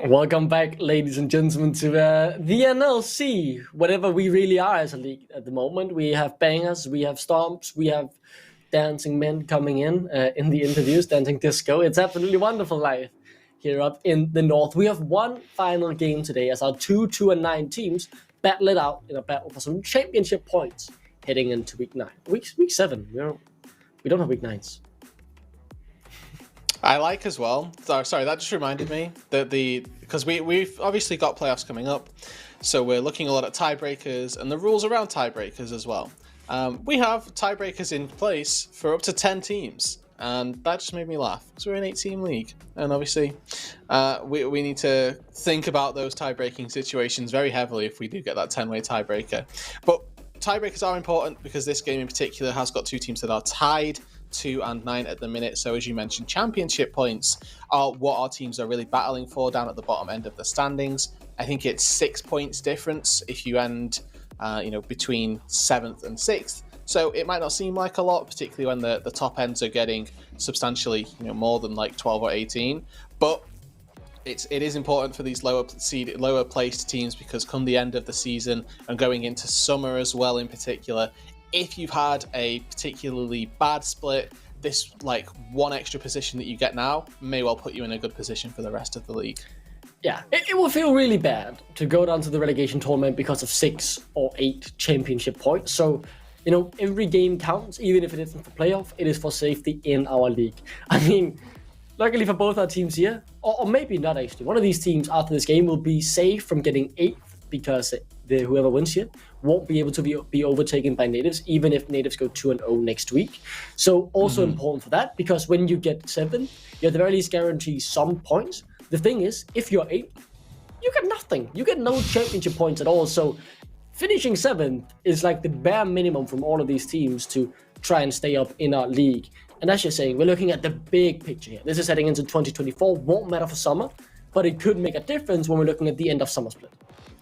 Welcome back, ladies and gentlemen, to the NLC, whatever we really are as a league at the moment. We have bangers, we have stomps, we have dancing men coming in the interviews, dancing disco. It's absolutely wonderful life here up in the north. We have one final game today as our 2-2-9 teams battle it out in a battle for some championship points heading into week 9. Week 7, we don't have week 9s. I like as well. Sorry, that just reminded me that because we've obviously got playoffs coming up, so we're looking a lot at tiebreakers and the rules around tiebreakers as well. We have tiebreakers in place for up to 10 teams, and that just made me laugh because we're an 8-team league, and obviously we need to think about those tie-breaking situations very heavily if we do get that 10-way tiebreaker. But tiebreakers are important because this game in particular has got two teams that are tied 2 and 9 at the minute. So as you mentioned, championship points are what our teams are really battling for down at the bottom end of the standings. I think it's 6 points difference if you end between 7th and 6th. So it might not seem like a lot, particularly when the top ends are getting substantially more than like 12 or 18. But it is important for these lower placed teams because come the end of the season and going into summer as well in particular, if you've had a particularly bad split, this like one extra position that you get now may well put you in a good position for the rest of the league. Yeah, it will feel really bad to go down to the relegation tournament because of 6 or 8 championship points. So, every game counts, even if it isn't for playoff, it is for safety in our league. I mean, luckily for both our teams here, or maybe not actually, one of these teams after this game will be safe from getting 8th because whoever wins here won't be able to be overtaken by natives, even if natives go 2-0 next week. So also important for that, because when you get 7, you at the very least guarantee some points. The thing is, if you're 8, you get nothing. You get no championship points at all. So finishing 7th is like the bare minimum from all of these teams to try and stay up in our league. And as you're saying, we're looking at the big picture here. This is heading into 2024, won't matter for summer, but it could make a difference when we're looking at the end of summer split.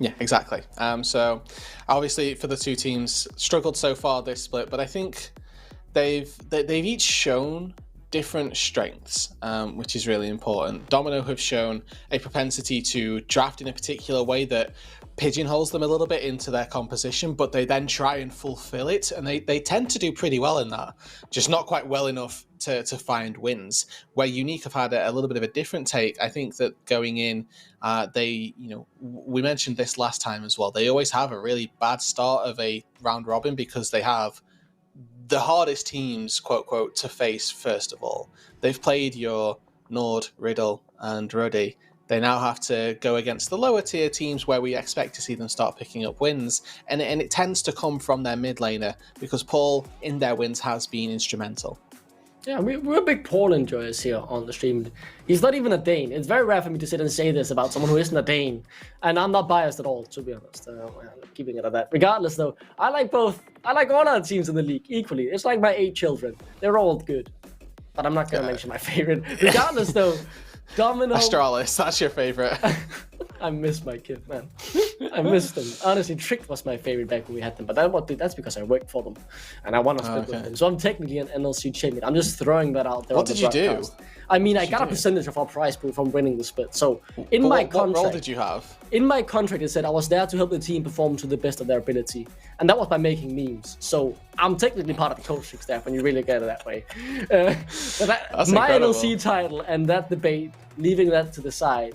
Yeah, exactly. So obviously for the two teams struggled so far this split, but I think they've each shown different strengths, which is really important. Domino have shown a propensity to draft in a particular way that pigeonholes them a little bit into their composition, but they then try and fulfill it, and they tend to do pretty well in that, just not quite well enough to find wins. Where UniQ have had a little bit of a different take. I think that going in, we mentioned this last time as well, they always have a really bad start of a round robin because they have the hardest teams, quote, quote, to face first of all. They've played your Nord, Riddle, and Ruddy. They now have to go against the lower tier teams where we expect to see them start picking up wins. And it tends to come from their mid laner because Paul, in their wins, has been instrumental. Yeah, we're big Paul enjoyers here on the stream. He's not even a Dane. It's very rare for me to sit and say this about someone who isn't a Dane. And I'm not biased at all, to be honest. I'm keeping it at that. Regardless, though, I like both. I like all our teams in the league equally. It's like my 8 children. They're all good. But I'm not going to mention my favorite. Regardless, though, Domino... Astralis, that's your favorite. I miss my kid, man. I miss them. Honestly, Trick was my favorite back when we had them, but that's because I worked for them, and I won a split with them. So I'm technically an NLC champion. I'm just throwing that out there. What did you do? I mean, I got a percentage of our prize pool from winning the split. So what role did you have? In my contract, it said I was there to help the team perform to the best of their ability, and that was by making memes. So I'm technically part of the coaching staff when you really get it that way. My incredible. NLC title and that debate, leaving that to the side.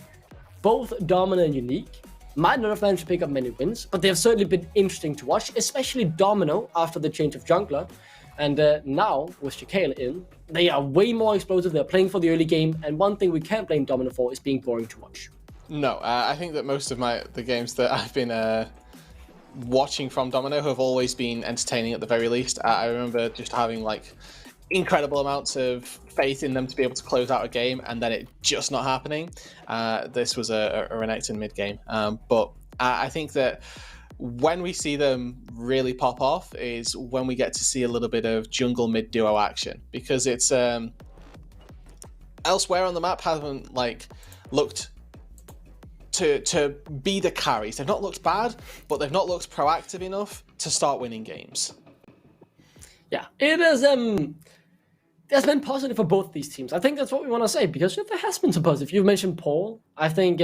Both Domino and UniQ might not have managed to pick up many wins, but they have certainly been interesting to watch, especially Domino after the change of jungler. And now, with Shakale in, they are way more explosive. They're playing for the early game, and one thing we can't blame Domino for is being boring to watch. No, I think that most of the games that I've been watching from Domino have always been entertaining at the very least. I remember just having like incredible amounts of faith in them to be able to close out a game, and then it just not happening. This was a Renekton mid game, but I think that when we see them really pop off is when we get to see a little bit of jungle mid duo action, because it's elsewhere on the map haven't looked to be the carries. They've not looked bad, but they've not looked proactive enough to start winning games. Yeah, it is there's been positive for both these teams. I think that's what we want to say, because there has been some positive. You've mentioned Paul. I think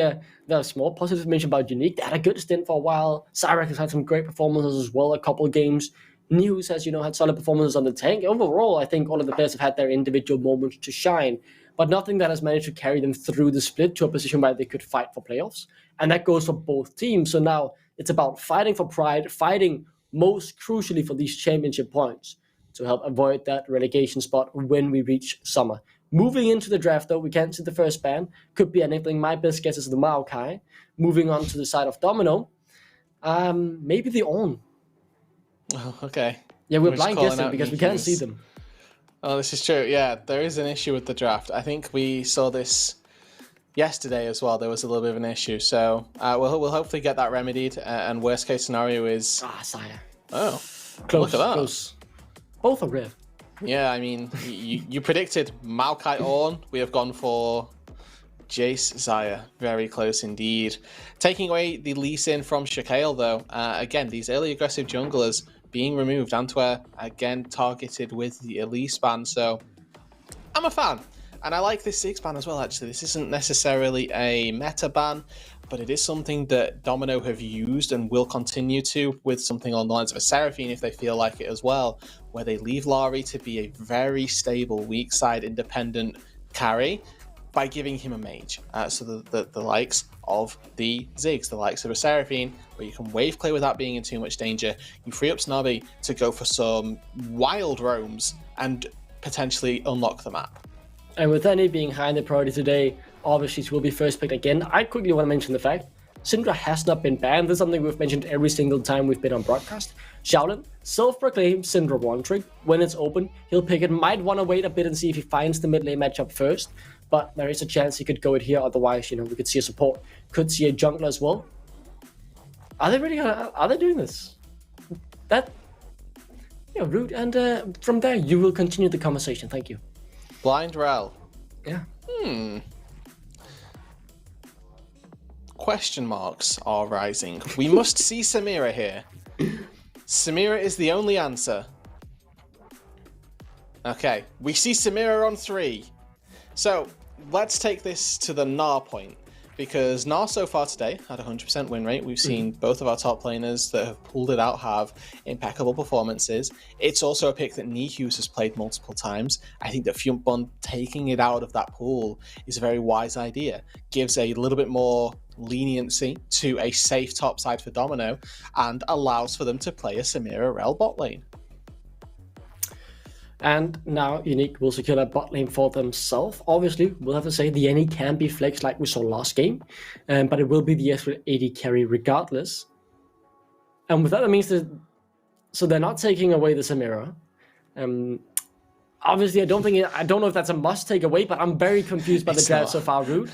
there's more positives mentioned about UniQ. They had a good stint for a while. Cyrek has had some great performances as well, a couple of games. News has, had solid performances on the tank. Overall, I think all of the players have had their individual moments to shine, but nothing that has managed to carry them through the split to a position where they could fight for playoffs. And that goes for both teams. So now it's about fighting for pride, fighting most crucially for these championship points to help avoid that relegation spot when we reach summer. Moving into the draft, though, we can't see the first ban. Could be anything. My best guess is the Maokai. Moving on to the side of Domino, maybe the On. Oh, okay. Yeah, we're blind guessing because we can't see them. Oh, this is true. Yeah, there is an issue with the draft. I think we saw this yesterday as well. There was a little bit of an issue. So we'll hopefully get that remedied. And worst case scenario is... Sire. Oh, close, look at that. Close. Both are rare. Yeah, I mean, you predicted Maokai On. We have gone for Jace Zaya. Very close indeed. Taking away the Lee Sin from Shakale, though. Again, these early aggressive junglers being removed. Antwer, again, targeted with the Elise ban. So, I'm a fan. And I like this 6 ban as well, actually. This isn't necessarily a meta ban, but it is something that Domino have used and will continue to, with something on the lines of a Seraphine if they feel like it as well, where they leave Lari to be a very stable, weak side, independent carry by giving him a mage. So the likes of the Ziggs, the likes of a Seraphine, where you can wave clear without being in too much danger. You free up Snobby to go for some wild roams and potentially unlock the map. And with Annie being high in the priority today, obviously she will be first picked again. I quickly want to mention the fact Syndra has not been banned. This is something we've mentioned every single time we've been on broadcast. Shaolin, self-proclaimed Syndra one trick. When it's open, he'll pick it. Might want to wait a bit and see if he finds the mid lane matchup first, but there is a chance he could go it here. Otherwise, we could see a support, could see a jungler as well. Are they really are they doing this? That, rude. And from there, you will continue the conversation. Thank you. Blind Rel. Yeah. Question marks are rising. We must see Samira here. Samira is the only answer. Okay, we see Samira on 3. So, let's take this to the Gnar point. Because Gnar so far today had a 100% win rate. We've seen both of our top laners that have pulled it out have impeccable performances. It's also a pick that NiHughes has played multiple times. I think that Fjumpbond taking it out of that pool is a very wise idea. Gives a little bit more leniency to a safe top side for Domino and allows for them to play a Samira Rel bot lane. And now UniQ will secure that bot lane for themselves. Obviously, we'll have to say the NE can be flexed like we saw last game, but it will be the Ezreal AD carry regardless. And with that, that means that so they're not taking away the Samira. Obviously, I don't know if that's a must take away, but I'm very confused by the draft so far, Rude.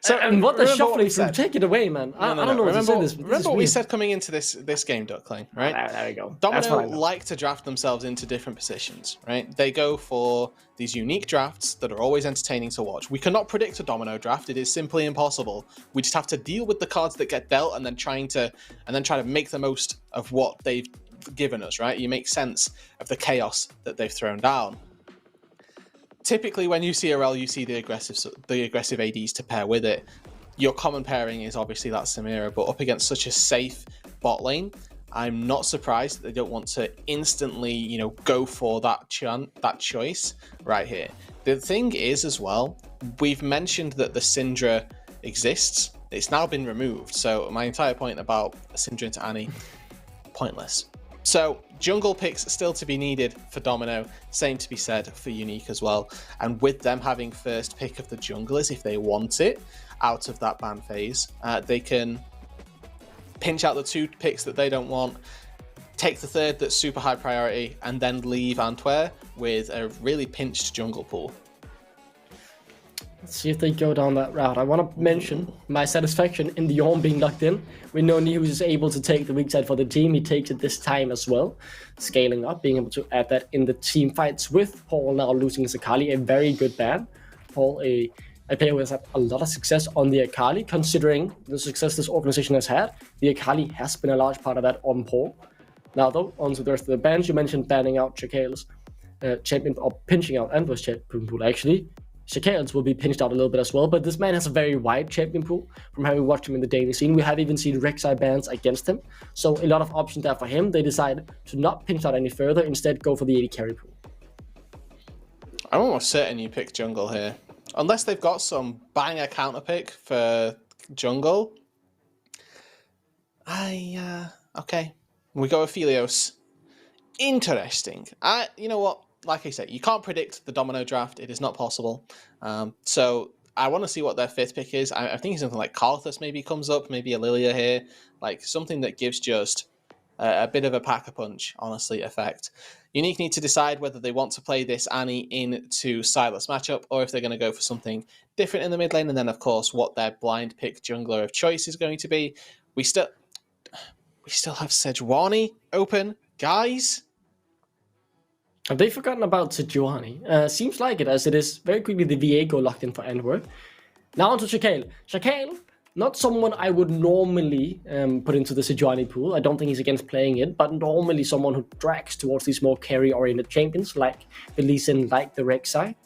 So, and what the shuffling through, take it away, man. I don't know what to say this. Remember what we said coming into this game, Duckling, right? There we go. Domino like to draft themselves into different positions, right? They go for these unique drafts that are always entertaining to watch. We cannot predict a Domino draft. It is simply impossible. We just have to deal with the cards that get dealt and then try to make the most of what they've given us, right? You make sense of the chaos that they've thrown down. Typically, when you see a rel, you see the aggressive ADs to pair with it. Your common pairing is obviously that Samira, but up against such a safe bot lane, I'm not surprised that they don't want to instantly, go for that choice right here. The thing is as well, we've mentioned that the Syndra exists. It's now been removed. So my entire point about Syndra into Annie, pointless. So jungle picks still to be needed for Domino, same to be said for UniQ as well. And with them having first pick of the junglers, if they want it, out of that ban phase, they can pinch out the 2 picks that they don't want, take the 3rd that's super high priority, and then leave Antwer with a really pinched jungle pool. Let's see if they go down that route. I want to mention my satisfaction in the Ornn being locked in. We know News is able to take the weak side for the team. He takes it this time as well. Scaling up, being able to add that in the team fights with Paul now losing his Akali. A very good ban. Paul, a player who has had a lot of success on the Akali, considering the success this organization has had. The Akali has been a large part of that on Paul. Now though, on to the rest of the bans. You mentioned banning out Chakales. champion, or pinching out Anwar's champion pool actually. Shakail's will be pinched out a little bit as well, but this man has a very wide champion pool from having watched him in the Danish scene. We have even seen Rek'Sai bans against him, so a lot of options there for him. They decide to not pinch out any further, instead go for the AD carry pool. I'm almost certain you pick jungle here. Unless they've got some banger counter pick for jungle. Okay. We go with Philios. Interesting. You know what? Like I said, you can't predict the Domino draft. It is not possible. So I want to see what their 5th pick is. I think something like Karthus maybe comes up, maybe a Lilia here, like something that gives just a bit of a pack-a-punch, honestly, effect. UniQ need to decide whether they want to play this Annie into Sylas matchup, or if they're going to go for something different in the mid lane, and then, of course, what their blind pick jungler of choice is going to be. We still have Sejuani open, guys. Have they forgotten about Sejuani? Seems like it, as it is very quickly the Viego locked in for Antwerp. Now on to Shakail. Shakail, not someone I would normally put into the Sejuani pool. I don't think he's against playing it, but normally someone who drags towards these more carry-oriented champions, like the Lee Sin, like the Rek'Sai.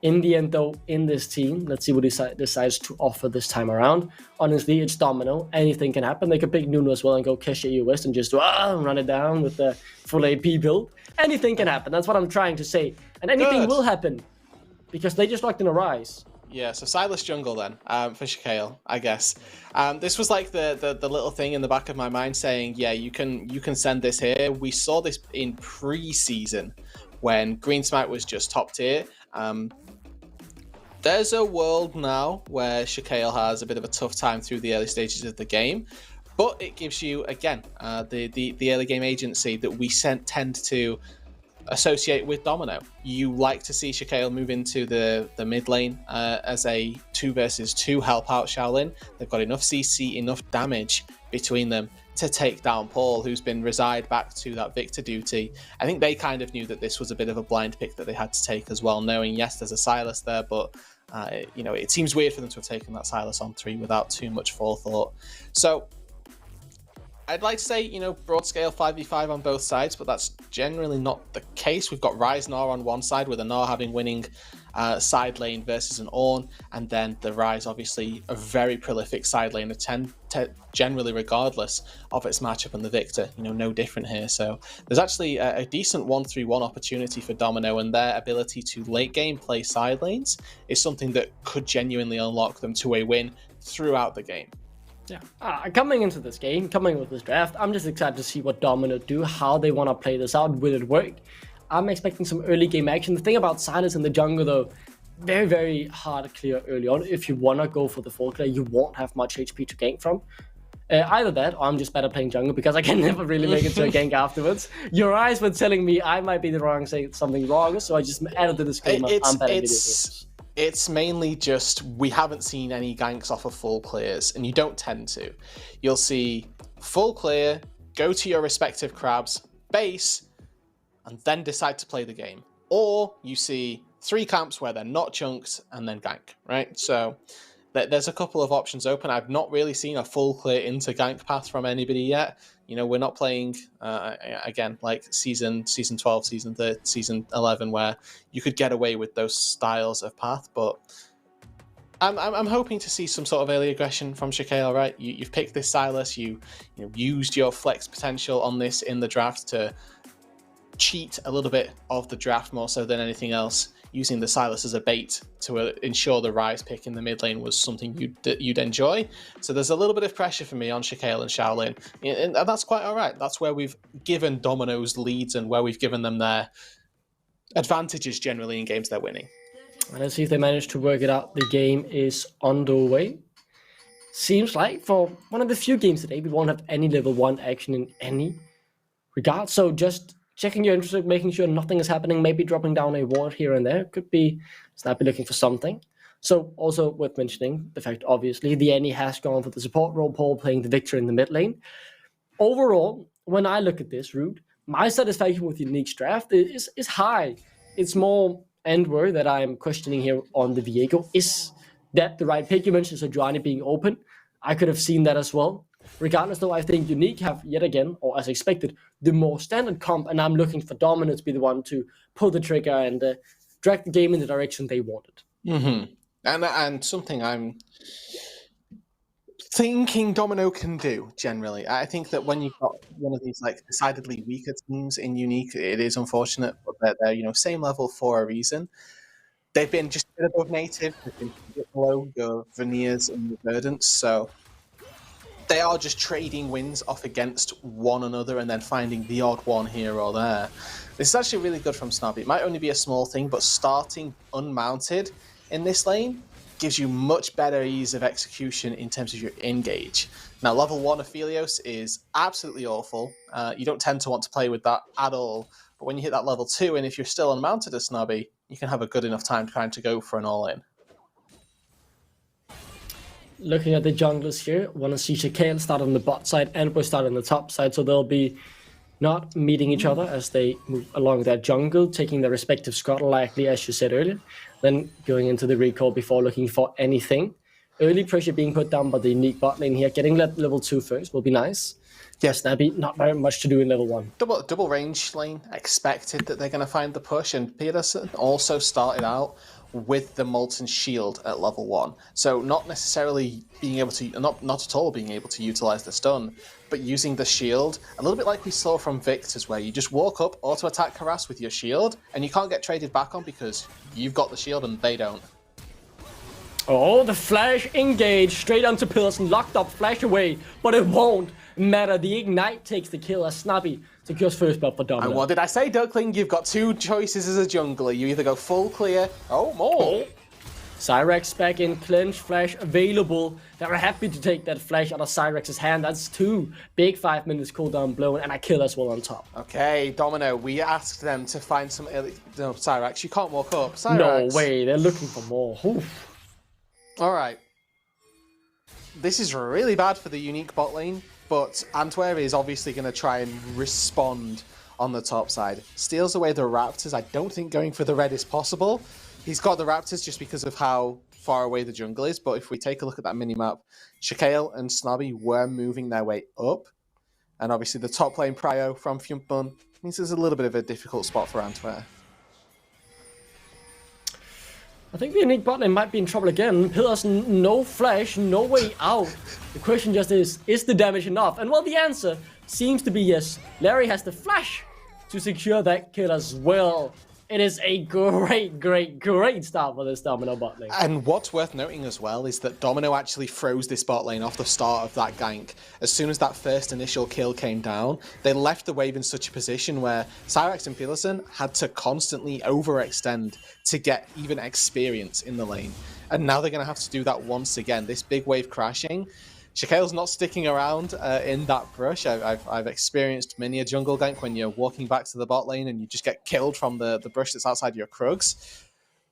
In the end, though, in this team, let's see what he decides to offer this time around. Honestly, it's Domino. Anything can happen. They could pick Nuno as well and go Kesha EOS and just run it down with the full AP build. Anything can happen. That's what I'm trying to say. And anything will happen because they just locked in a Rise. Yeah, so Sylas jungle then for Shakail, I guess. This was like the little thing in the back of my mind saying, yeah, you can send this here. We saw this in pre-season when Green Smite was just top tier. There's a world now where Shakail has a bit of a tough time through the early stages of the game, but it gives you, again, the early game agency that we tend to associate with Domino. You like to see Shakail move into the mid lane as a 2 versus 2 help out Shaolin. They've got enough CC, enough damage between them to take down Paul, who's been reside back to that Victor duty. I think they kind of knew that this was a bit of a blind pick that they had to take as well, knowing, yes, there's a Sylas there, but it seems weird for them to have taken that Sylas on 3 without too much forethought. So I'd like to say, broad scale 5v5 on both sides, but that's generally not the case. We've got Ryze Gnar on one side, with a Gnar having winning side lane versus an Ornn, and then the Ryze, obviously, a very prolific side lane, generally regardless of its matchup, and the Victor, no different here. So there's actually a decent 1-3-1 opportunity for Domino, and their ability to late game play side lanes is something that could genuinely unlock them to a win throughout the game. Yeah, coming into this game, coming with this draft, I'm just excited to see what Domino do, how they want to play this out. Will it work? I'm expecting some early game action. The thing about Sylas in the jungle, though, very, very hard to clear early on. If you want to go for the full clear, you won't have much HP to gank from. Either that, or I'm just better playing jungle because I can never really make it to a gank afterwards. Your eyes were telling me I might be the wrong, saying something wrong, so I just added the disclaimer. I'm better video games. It's mainly just we haven't seen any ganks off of full clears, and you don't tend to. You'll see full clear, go to your respective crabs, base, and then decide to play the game. Or you see 3 camps where they're not chunked and then gank, right? So there's a couple of options open. I've not really seen a full clear into gank path from anybody yet. We're not playing, again, like season 12, season 13, season 11, where you could get away with those styles of path. But I'm hoping to see some sort of early aggression from Shakail, right? You've picked this Sylas, you used your flex potential on this in the draft to cheat a little bit of the draft more so than anything else, using the Sylas as a bait to ensure the Ryze pick in the mid lane was something you'd enjoy. So there's a little bit of pressure for me on Shakail and Shaolin, and that's quite all right. That's where we've given Domino's leads and where we've given them their advantages generally in games they're winning. Let's see if they manage to work it out. The game is underway. Seems like for one of the few games today, we won't have any level 1 action in any regard. So just checking your interest, making sure nothing is happening, maybe dropping down a ward here and there. Could be Snappy looking for something. So also worth mentioning the fact, obviously, the Annie has gone for the support role, Paul playing the Victor in the mid lane. Overall, when I look at this route, my satisfaction with UniQ's draft is high. It's more Antwerp that I'm questioning here on the Viego. Is that the right pick? You mentioned Sejuani being open. I could have seen that as well. Regardless, though, I think UniQ have yet again, or as expected, the more standard comp, and I'm looking for Domino to be the one to pull the trigger and drag the game in the direction they wanted. Mm-hmm. And something I'm thinking Domino can do generally. I think that when you've got one of these like decidedly weaker teams in UniQ, it is unfortunate, but they're same level for a reason. They've been just a bit above native, they've been a bit below your veneers and your verdants, so they are just trading wins off against one another and then finding the odd one here or there. This is actually really good from Snobby. It might only be a small thing, but starting unmounted in this lane gives you much better ease of execution in terms of your engage. Now, level 1 Aphelios is absolutely awful. You don't tend to want to play with that at all. But when you hit that level 2, and if you're still unmounted as Snobby, you can have a good enough time trying to go for an all-in. Looking at the junglers here, want to see Shakael start on the bot side and Amber start on the top side, so they'll be not meeting each other as they move along their jungle, taking their respective scuttle likely, as you said earlier, then going into the recall before looking for anything. Early pressure being put down by the unique bot lane here. Getting level 2 first will be nice. Yes, that'd be not very much to do in level 1. Double range lane, expected that they're going to find the push, and Peterson also started out with the Molten Shield at level 1. So not necessarily being able to, not at all being able to utilize the stun, but using the shield, a little bit like we saw from Victor's, where you just walk up, auto-attack harass with your shield, and you can't get traded back on because you've got the shield and they don't. Oh, the flash engage straight onto Pearson, locked up, flash away, but it won't matter. The ignite takes the kill as Snobby secures first blood for Domino. And what did I say, Duckling? You've got two choices as a jungler. You either go full clear, more. Cyrex back in, clench, flash available. They're happy to take that flash out of Cyrex's hand. That's 2 big 5 minutes cooldown blown and a kill as well on top. Okay, Domino, we asked them to find some early... No, Cyrex, you can't walk up. Cyrex. No way, they're looking for more. Oof. Alright. This is really bad for the unique bot lane, but Antwerp is obviously going to try and respond on the top side. Steals away the Raptors. I don't think going for the red is possible. He's got the Raptors just because of how far away the jungle is, but if we take a look at that minimap, Shakael and Snobby were moving their way up, and obviously the top lane prio from Fjumpbun means there's a little bit of a difficult spot for Antwerp. I think the unique bot lane might be in trouble again. Pearson, no flash, no way out. The question just is the damage enough? And well, the answer seems to be yes. Larry has the flash to secure that kill as well. It is a great start for this Domino bot lane. And what's worth noting as well is that Domino actually froze this bot lane off the start of that gank. As soon as that first initial kill came down, they left the wave in such a position where Cyrex and Peterson had to constantly overextend to get even experience in the lane. And now they're going to have to do that once again. This big wave crashing. Shakael's not sticking around in that brush. I've experienced many a jungle gank when you're walking back to the bot lane and you just get killed from the brush that's outside your Krugs.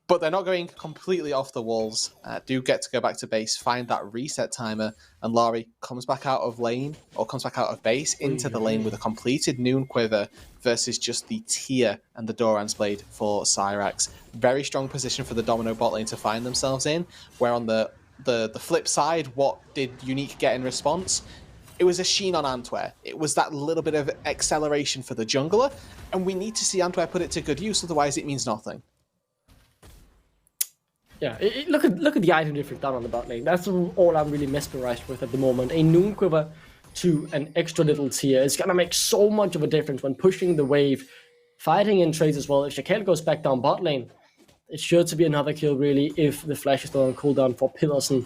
But they're not going completely off the walls. Do get to go back to base, find that reset timer, and Laurie comes back out of lane, or comes back out of base into the lane with a completed Noon Quiver versus just the Tear and the Doran's Blade for Cyrex. Very strong position for the Domino bot lane to find themselves in, where on the flip side, what did UniQ get in response? It was a sheen on Antwerp. It was that little bit of acceleration for the jungler, and we need to see Antwerp put it to good use, otherwise it means nothing. Yeah, look at the item difference down on the bot lane. That's all I'm really mesmerized with at the moment. A Noon Quiver to an extra little Tear is gonna make so much of a difference when pushing the wave, fighting in trades as well. If Shakael goes back down bot lane, it's sure to be another kill, really, if the flash is still on cooldown for Peterson.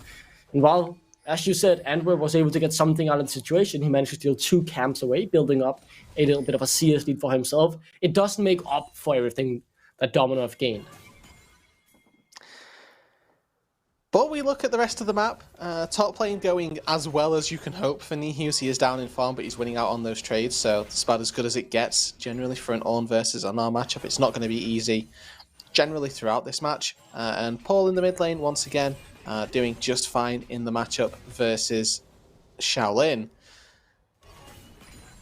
And while, as you said, Antwerp was able to get something out of the situation, he managed to steal 2 camps away, building up a little bit of a CS lead for himself. It doesn't make up for everything that Domino have gained. But we look at the rest of the map. Top lane going as well as you can hope for Nihus. He is down in farm, but he's winning out on those trades, so it's about as good as it gets, generally, for an Ornn versus an R matchup. It's not going to be easy generally throughout this match, and Paul in the mid lane once again doing just fine in the matchup versus Shaolin.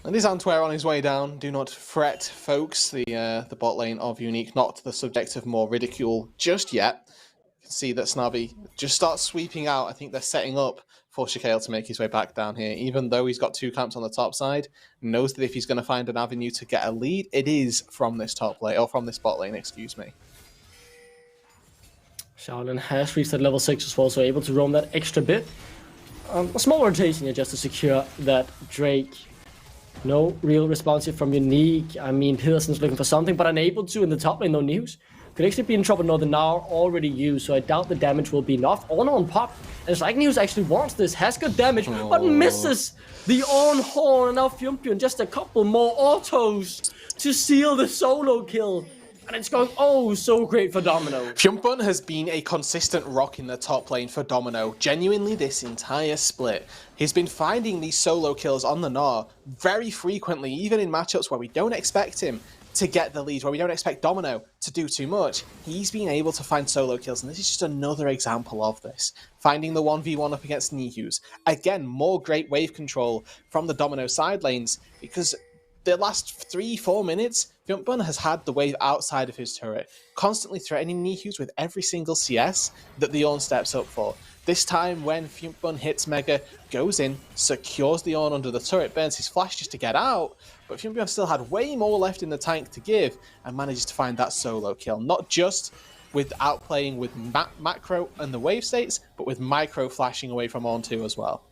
And is Antwerp on his way down? Do not fret, folks. The bot lane of UniQ not the subject of more ridicule just yet. You can see that Snobby just starts sweeping out. I think they're setting up for Shaquille to make his way back down here, even though he's got 2 camps on the top side, knows that if he's going to find an avenue to get a lead, it is from this top lane, or from this bot lane, excuse me. Shaolin has reached that level 6 as well, so able to roam that extra bit. A small rotation here just to secure that Drake. No real response here from UniQ. I mean, Peterson's looking for something, but unable to in the top lane, no news. Could actually be in trouble. No, the Gnar already used, so I doubt the damage will be enough. On pop. And Strike News actually wants this. Has good damage, but misses the on horn. And now Fyumpion just a couple more autos to seal the solo kill. And it's going oh so great for Domino. Fyumpion has been a consistent rock in the top lane for Domino, genuinely this entire split. He's been finding these solo kills on the Gnar very frequently, even in matchups where we don't expect him to get the lead, where we don't expect Domino to do too much. He's been able to find solo kills, and this is just another example of this. Finding the 1v1 up against Nihus. Again, more great wave control from the Domino side lanes, because the last 3-4 minutes, Fyumpion has had the wave outside of his turret, constantly threatening Nihus with every single CS that the Ornn steps up for. This time when Fyumpion hits Mega, goes in, secures the Ornn under the turret, burns his flash just to get out, but Fyumpion still had way more left in the tank to give and manages to find that solo kill. Not just with outplaying with macro and the wave states, but with micro flashing away from Ornn 2 as well.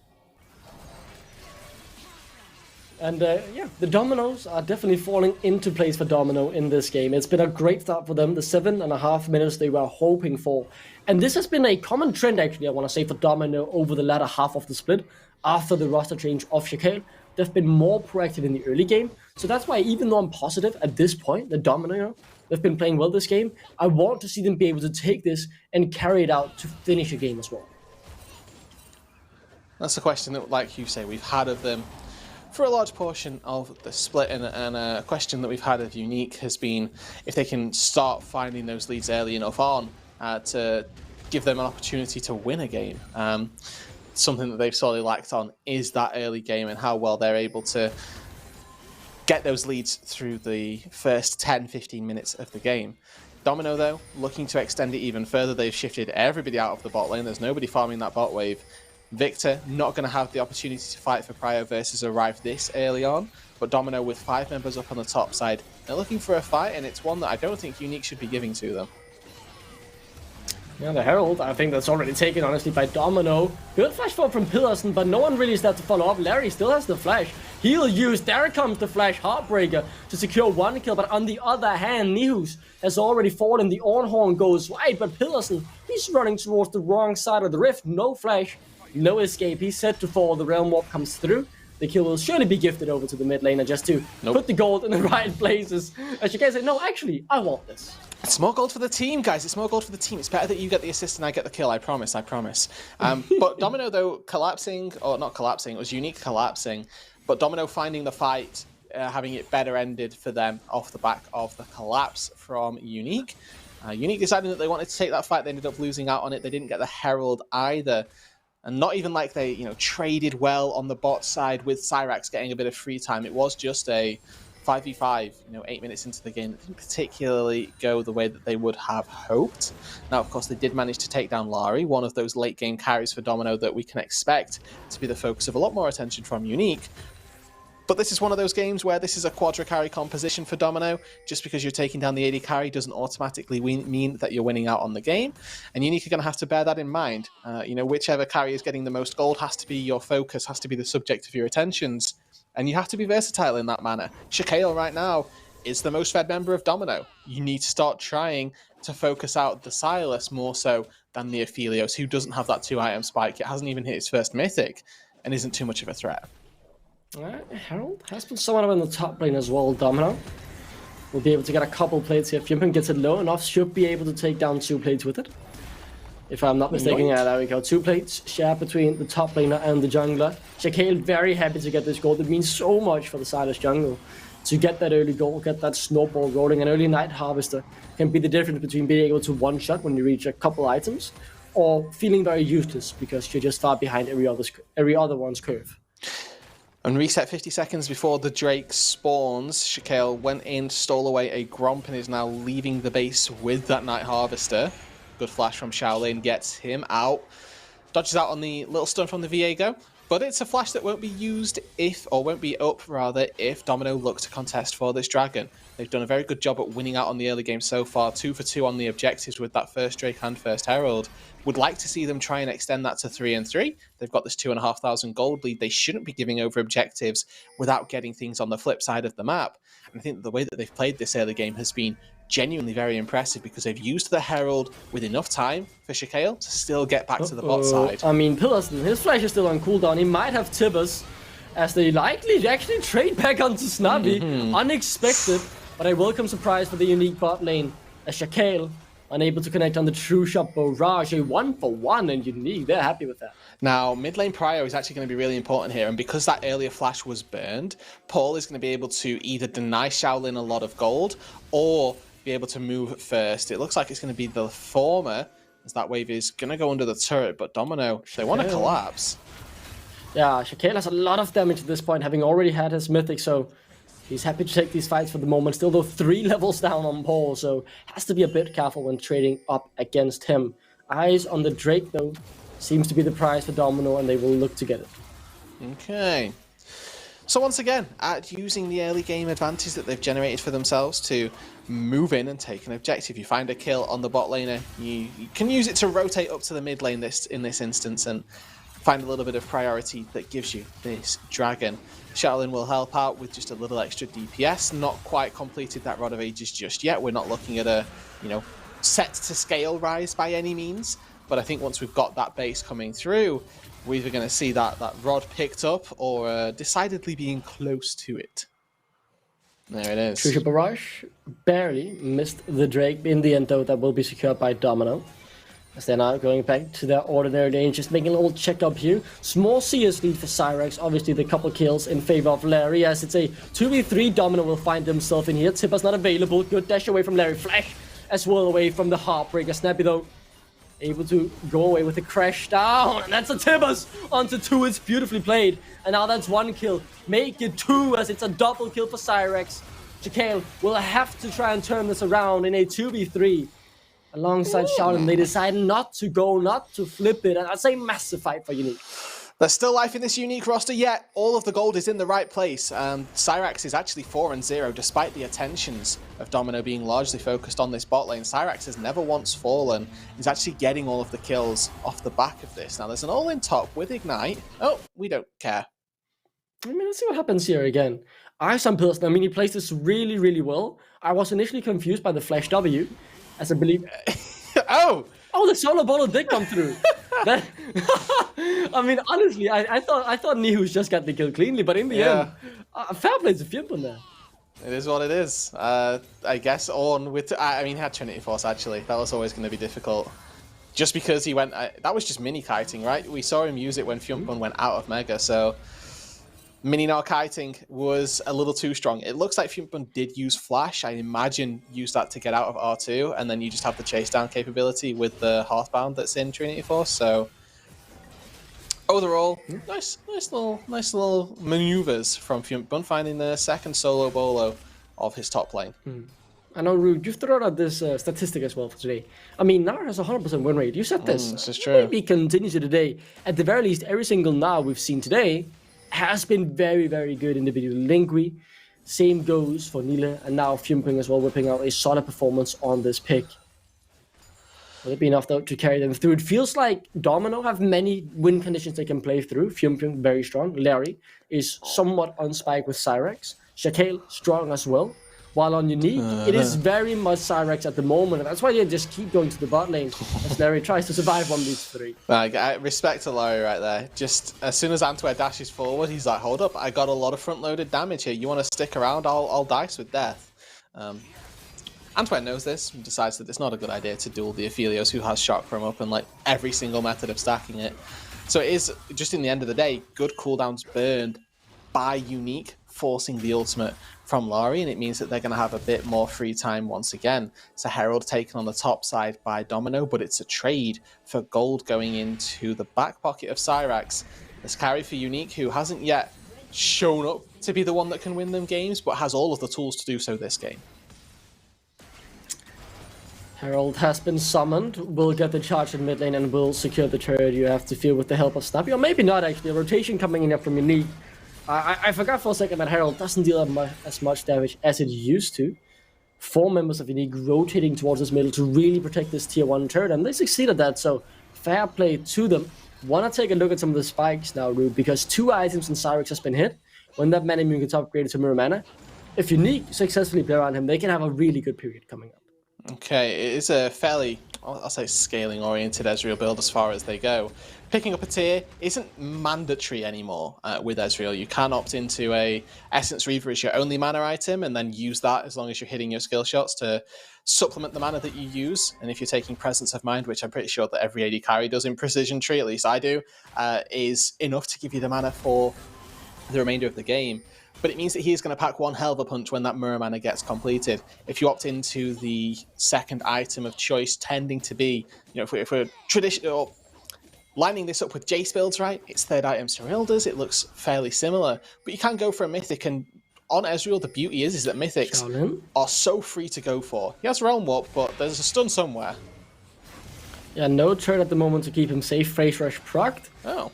And yeah, the Dominoes are definitely falling into place for Domino in this game. It's been a great start for them, the 7.5 minutes they were hoping for. And this has been a common trend, actually, I want to say, for Domino over the latter half of the split. After the roster change of Shaquille, they've been more proactive in the early game. So that's why, even though I'm positive at this point, the Domino, they've been playing well this game, I want to see them be able to take this and carry it out to finish a game as well. That's a question that, like you say, we've had of them for a large portion of the split, and a question that we've had of UniQ has been if they can start finding those leads early enough on to give them an opportunity to win a game. Something that they've sorely lacked on is that early game and how well they're able to get those leads through the first 10-15 minutes of the game. Domino, though, looking to extend it even further. They've shifted everybody out of the bot lane. There's nobody farming that bot wave. Victor not going to have the opportunity to fight for Prio versus arrive this early on, but Domino with 5 members up on the top side, they're looking for a fight, and it's one that I don't think UniQ should be giving to them. Yeah, the Herald, I think that's already taken, honestly, by Domino. Good flash forward from Peterson, but no one really is there to follow up. Larry still has the flash. He'll use, there comes the flash Heartbreaker to secure 1 kill, but on the other hand, Nihus has already fallen. The Ornn horn goes wide, but Peterson, he's running towards the wrong side of the rift. No flash. No escape. He's set to fall. The Realm Warp comes through. The kill will surely be gifted over to the mid laner just to put the gold in the right places. As you guys say, no, actually, I want this. It's more gold for the team, guys. It's more gold for the team. It's better that you get the assist and I get the kill. I promise. I promise. But Domino, though, collapsing, or not collapsing, it was UniQ collapsing. But Domino finding the fight, having it better ended for them off the back of the collapse from UniQ. UniQ deciding that they wanted to take that fight. They ended up losing out on it. They didn't get the Herald either. And not even like they, traded well on the bot side with Cyrax getting a bit of free time. It was just a 5v5, 8 minutes into the game. It didn't particularly go the way that they would have hoped. Now, of course, they did manage to take down Lari, one of those late game carries for Domino that we can expect to be the focus of a lot more attention from UniQ. But this is one of those games where this is a quadra carry composition for Domino. Just because you're taking down the AD carry doesn't automatically mean that you're winning out on the game. And UniQ are going to have to bear that in mind. Whichever carry is getting the most gold has to be your focus, has to be the subject of your attentions. And you have to be versatile in that manner. Shaquille right now is the most fed member of Domino. You need to start trying to focus out the Silas more so than the Aphelios, who doesn't have that 2-item spike. It hasn't even hit its first mythic and isn't too much of a threat. Alright, Herald has been someone up in the top lane as well. Domino will be able to get a couple plates here. Fyumpion gets it low enough, should be able to take down 2 plates with it. If I'm not mistaken, yeah, there we go. 2 plates shared between the top laner and the jungler. Shaquille very happy to get this gold. It means so much for the Silas jungle to get that early goal, get that snowball rolling. An early Night Harvester can be the difference between being able to one-shot when you reach a couple items or feeling very useless because you're just far behind every other one's curve. And reset 50 seconds before the Drake spawns. Shaquille went in, stole away a Gromp, and is now leaving the base with that Night Harvester. Good flash from Shaolin gets him out. dodges out on the little stun from the Viego, but it's a flash that won't be used won't be up rather, if Domino look to contest for this dragon. They've done a very good job at winning out on the early game so far, 2 for 2 on the objectives with that first Drake and first Herald. Would like to see them try and extend that to 3 and 3. They've got this 2,500 gold lead. They shouldn't be giving over objectives without getting things on the flip side of the map. And I think that the way that they've played this early game has been genuinely very impressive, because they've used the Herald with enough time for Shaquille to still get back to the bot side. I mean, Pillarson, his flash is still on cooldown. He might have Tibbers, as they likely actually trade back onto Snubby. Unexpected, but a welcome surprise for the UniQ bot lane, as Shaquille unable to connect on the true shot barrage. A 1-for-1, and UniQ, they're happy with that. Now, mid lane prio is actually going to be really important here, and because that earlier flash was burned, Paul is going to be able to either deny Shaolin a lot of gold, or be able to move first. It looks like it's going to be the former, as that wave is going to go under the turret, but Domino, they want to collapse. Yeah, Shaquille has a lot of damage at this point, having already had his mythic, so he's happy to take these fights for the moment. Still, though, 3 levels down on Paul, so has to be a bit careful when trading up against him. Eyes on the Drake, though, seems to be the prize for Domino, and they will look to get it. Okay. So once again, at using the early game advantage that they've generated for themselves to move in and take an objective. You find a kill on the bot laner, you can use it to rotate up to the mid lane in this instance and find a little bit of priority that gives you this dragon. Shaolin will help out with just a little extra DPS. Not quite completed that Rod of Ages just yet. We're not looking at a, set to scale rise by any means. But I think once we've got that base coming through, we're either going to see that Rod picked up or decidedly being close to it. There it is. True barrage barely missed the Drake. In the end, though, that will be secured by Domino, as they're now going back to their ordinary lane, just making a little check up here. Small CS lead for Cyrax. Obviously, the couple kills in favor of Larry, as it's a 2v3. Domino will find himself in here. Tipper's not available. Good dash away from Larry. Flash as well away from the Heartbreaker. Snappy, though, able to go away with a crash down. And that's a Tibbers onto 2. It's beautifully played. And now that's 1 kill. Make it 2, as it's a double kill for Cyrax. Jakale will have to try and turn this around in a 2v3. Alongside Shaolin, they decide not to flip it. And that's a massive fight for UniQ. There's still life in this UniQ roster yet. All of the gold is in the right place. Cyrax is actually 4-0, despite the attentions of Domino being largely focused on this bot lane. Cyrax has never once fallen. He's actually getting all of the kills off the back of this. Now, there's an all-in top with Ignite. Oh, we don't care. I mean, let's see what happens here again. Some person, I mean, he plays this really, really well. I was initially confused by the Flash W, as I believe... Oh, the solo bolo did come through. I mean, honestly, I thought Nihus just got the kill cleanly, but in the end, fair play to Fimpun there. It is what it is. I guess on with... I mean, he had Trinity Force, actually. That was always going to be difficult. Just because he went... that was just mini-kiting, right? We saw him use it when Fimpun went out of Mega, so... Mini-nar kiting was a little too strong. It looks like Fimpun did use Flash. I imagine use that to get out of R2, and then you just have the chase down capability with the Hearthbound that's in Trinity Force. So overall, nice little maneuvers from Fimpun, finding the second solo bolo of his top lane. I know, Rude, you've thrown out this statistic as well for today. I mean, Nar has a 100% win rate. You said this. This is true. Maybe continue to today. At the very least, every single Nar we've seen today has been very, very good individually. Lingui, same goes for Nila, and now Fimpun as well, whipping out a solid performance on this pick. Will it be enough, though, to carry them through? It feels like Domino have many win conditions they can play through. Fimpun, very strong. Larry is somewhat on spike with Cyrax. Shaquille, strong as well. While on UniQ, it is very much Cyrax at the moment, and that's why they just keep going to the bot lane as Larry tries to survive 1v3. Respect to Larry right there. Just as soon as Antwer dashes forward, he's like, hold up, I got a lot of front-loaded damage here. You want to stick around? I'll dice with death. Antwer knows this and decides that it's not a good idea to duel the Aphelios, who has Shock from up and like every single method of stacking it. So it is, just in the end of the day, good cooldowns burned by UniQ, forcing the ultimate from Larry, and it means that they're going to have a bit more free time once again. It's a Herald taken on the top side by Domino, but it's a trade for gold going into the back pocket of Cyrax. This carry for UniQ, who hasn't yet shown up to be the one that can win them games, but has all of the tools to do so this game. Herald has been summoned, will get the charge in mid lane and will secure the turret. You have to feel with the help of Snappy, or maybe not actually. A rotation coming in from UniQ. I forgot for a second that Herald doesn't deal as much damage as it used to. 4 members of UniQ rotating towards this middle to really protect this tier 1 turret, and they succeeded that, so fair play to them. Wanna take a look at some of the spikes now, Rude, because 2 items in Cyrex has been hit. When that mana immune gets upgraded to Mirror Mana, if UniQ successfully play around him, they can have a really good period coming up. Okay, it is a fairly, I'll say, scaling-oriented Ezreal build as far as they go. Picking up a tier isn't mandatory anymore with Ezreal. You can opt into a Essence Reaver as your only mana item and then use that as long as you're hitting your skill shots to supplement the mana that you use. And if you're taking Presence of Mind, which I'm pretty sure that every AD carry does in Precision Tree, at least I do, is enough to give you the mana for the remainder of the game. But it means that he's going to pack one hell of a punch when that Mirror Mana gets completed. If you opt into the second item of choice, tending to be, you know, if we're traditional, lining this up with Jace builds, right? It's third item Serylda's, it looks fairly similar. But you can go for a Mythic, and on Ezreal, the beauty is that Mythics are so free to go for. He has Realm Warp, but there's a stun somewhere. Yeah, no turret at the moment to keep him safe. Phase Rush procced. Oh.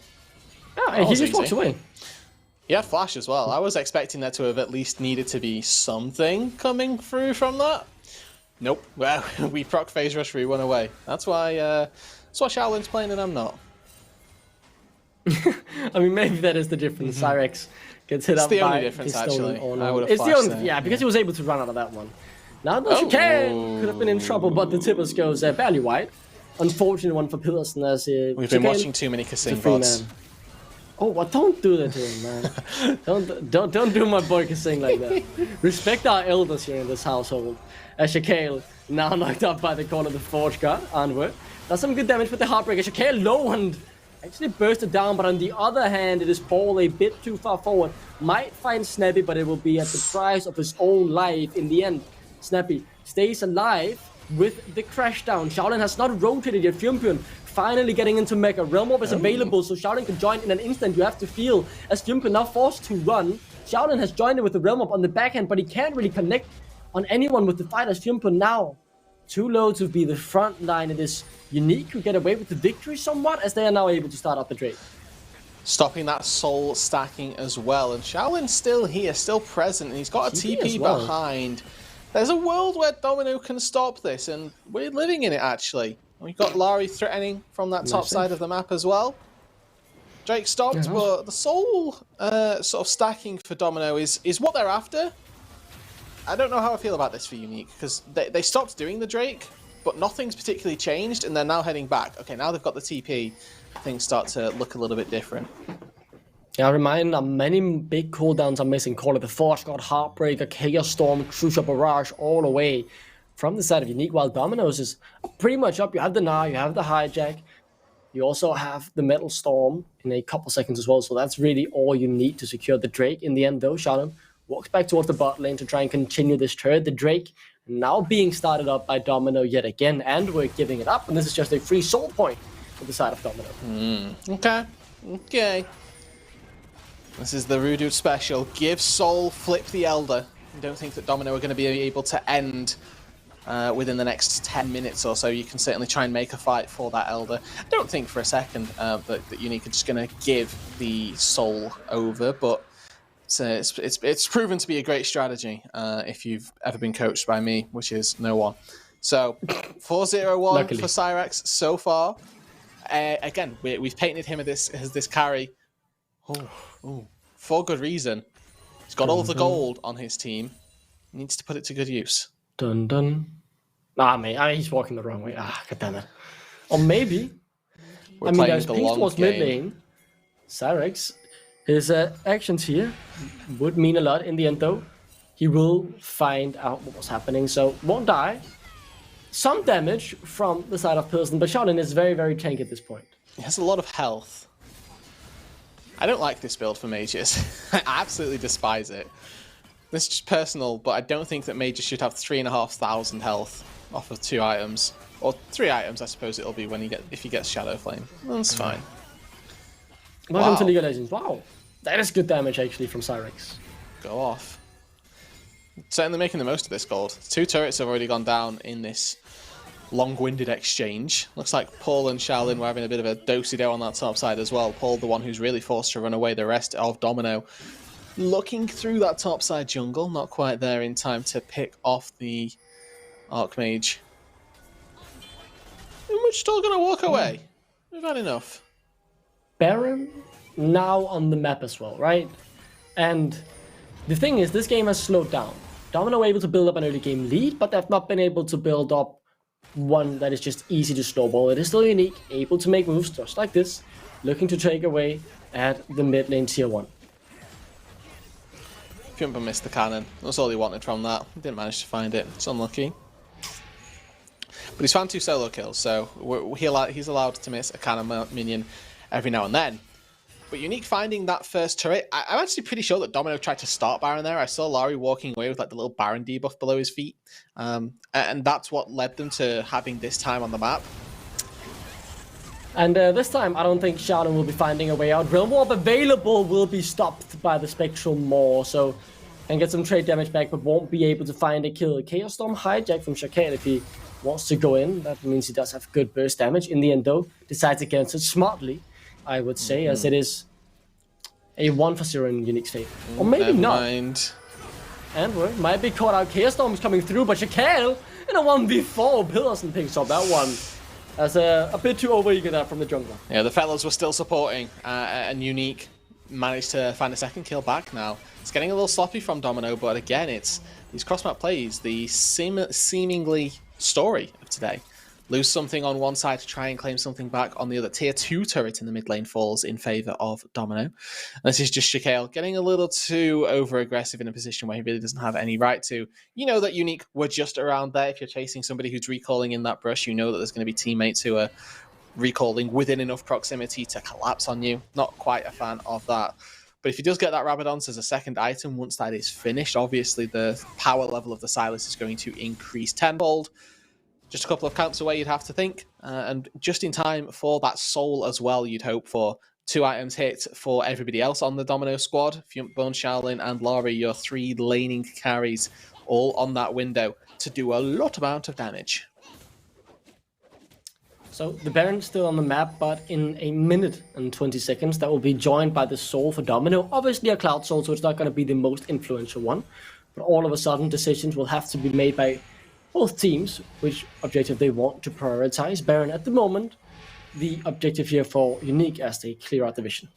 Yeah, he just walks away. He had Flash as well. I was expecting there to have at least needed to be something coming through from that. Nope. Well, we proc Phase Rush, we run away. That's why Shaolin's playing and I'm not. I mean, maybe that is the difference. Cyrex gets hit up by... It's the only difference, actually. I would have it's the only... there. Yeah, because he was able to run out of that one. Now the chicane could have been in trouble, but the Tippers goes barely wide. Unfortunate one for Pearson as we've been watching too many Kasing bots. Oh, well, don't do that to him, man. don't do my boy Kasing like that. Respect our elders here in this household. As Shaquille now knocked up by the corner of the Forge God, onward. Does some good damage with the Heartbreaker. Shaquille low and actually bursted down, but on the other hand, it is Paul a bit too far forward. Might find Snappy, but it will be at the price of his own life in the end. Snappy stays alive with the crash down. Shaolin has not rotated yet. Fiumpion finally getting into Mega. Realm Orb is available, so Shaolin can join in an instant. You have to feel as Fiumpion now forced to run. Shaolin has joined it with the Realm Orb on the backhand, but he can't really connect on anyone with the fight as Fiumpion now too low to be the front line. It is UniQ who get away with the victory somewhat as they are now able to start up the Drake. Stopping that soul stacking as well, and Shaolin's still here, still present, and he's got a TP behind. There's a world where Domino can stop this, and we're living in it, actually. We've got Lari threatening from that top side of the map as well. Drake stopped, but the soul sort of stacking for Domino is what they're after. I don't know how I feel about this for UniQ, because they stopped doing the Drake, but nothing's particularly changed, and they're now heading back. Okay, now they've got the TP, things start to look a little bit different. Yeah, reminder, many big cooldowns are missing. Call it the Force God, Heartbreaker, Chaos Storm, Crucial Barrage, all the way from the side of UniQ, while Domino's is pretty much up. You have the Gnar, you have the Hijack, you also have the Metal Storm in a couple seconds as well, so that's really all you need to secure the Drake. In the end, though, Shaolin walks back towards the bot lane to try and continue this turret. The Drake now being started up by Domino yet again, and we're giving it up, and this is just a free soul point to the side of Domino. Okay. This is the Rude special. Give Soul, flip the Elder. I don't think that Domino are going to be able to end within the next 10 minutes or so. You can certainly try and make a fight for that Elder. I don't think for a second that UniQ are just going to give the Soul over, but it's proven to be a great strategy if you've ever been coached by me, which is no one. So 4-0-1 for Cyrex so far. Again, we've painted him as this carry. For good reason. He's got all of the gold on his team. He needs to put it to good use. Dun dun. Nah, mate, he's walking the wrong way. God damn it. Or maybe. There's pings towards mid lane. Cyrex, his actions here would mean a lot in the end, though. He will find out what was happening, so won't die. Some damage from the side of Pilsen, but Shaolin is very, very tanky at this point. He has a lot of health. I don't like this build for mages. I absolutely despise it. This is just personal, but I don't think that mages should have 3,500 health off of 2 items. Or 3 items, I suppose it'll be if he gets Shadow Flame. That's fine. Welcome to League of Legends. Wow. That is good damage, actually, from Cyrex. Go off. Certainly making the most of this gold. 2 turrets have already gone down in this long-winded exchange. Looks like Paul and Shaolin were having a bit of a do-si-do on that top side as well. Paul, the one who's really forced to run away, the rest of Domino. Looking through that top side jungle, not quite there in time to pick off the Archmage. And we're still going to walk away. We've had enough. Baron now on the map as well, right? And the thing is, this game has slowed down. Domino were able to build up an early game lead, but they've not been able to build up one that is just easy to snowball. It is still Unique, able to make moves just like this, looking to take away at the mid lane tier 1. Fiumpa missed the cannon. That's all he wanted from that. He didn't manage to find it. It's unlucky. But he's found 2 solo kills, so he's allowed to miss a cannon minion every now and then. But Unique finding that first turret, I'm actually pretty sure that Domino tried to start Baron there. I saw Larry walking away with like the little Baron debuff below his feet. And that's what led them to having this time on the map. And this time, I don't think Shaolin will be finding a way out. Realm Warp available will be stopped by the Spectral Maw, so and get some trade damage back, but won't be able to find a kill. Chaos Storm hijack from Shakal if he wants to go in. That means he does have good burst damage. In the end, though, decides against it smartly, I would say, as it is a 1-for-0 in Unique's favor. Or maybe not. Mind. And we might be caught out. Chaos Storm is coming through, but Shakal in a 1v4. Pillarson picks up that one. As a bit too overeager there from the jungler. Yeah, the fellas were still supporting, and Unique managed to find a second kill back now. It's getting a little sloppy from Domino, but again, it's these cross-map plays, the seemingly story of today. Lose something on one side to try and claim something back on the other. Tier 2 turret in the mid lane falls in favor of Domino. And this is just Shakal getting a little too over-aggressive in a position where he really doesn't have any right to. You know that Unique were just around there. If you're chasing somebody who's recalling in that brush, you know that there's going to be teammates who are recalling within enough proximity to collapse on you. Not quite a fan of that. But if he does get that Rabadon's as a second item, once that is finished, obviously the power level of the Silas is going to increase tenfold. Just a couple of counts away, you'd have to think. And just in time for that soul as well, you'd hope for 2 items hit for everybody else on the Domino squad. Fiumpa, Shaolin, and Laurie, your 3 laning carries, all on that window to do a lot amount of damage. So the Baron's still on the map, but in a minute and 20 seconds, that will be joined by the Soul for Domino. Obviously a Cloud Soul, so it's not going to be the most influential one. But all of a sudden, decisions will have to be made by both teams, which objective they want to prioritize. Baron at the moment, the objective here for Unique as they clear out the vision.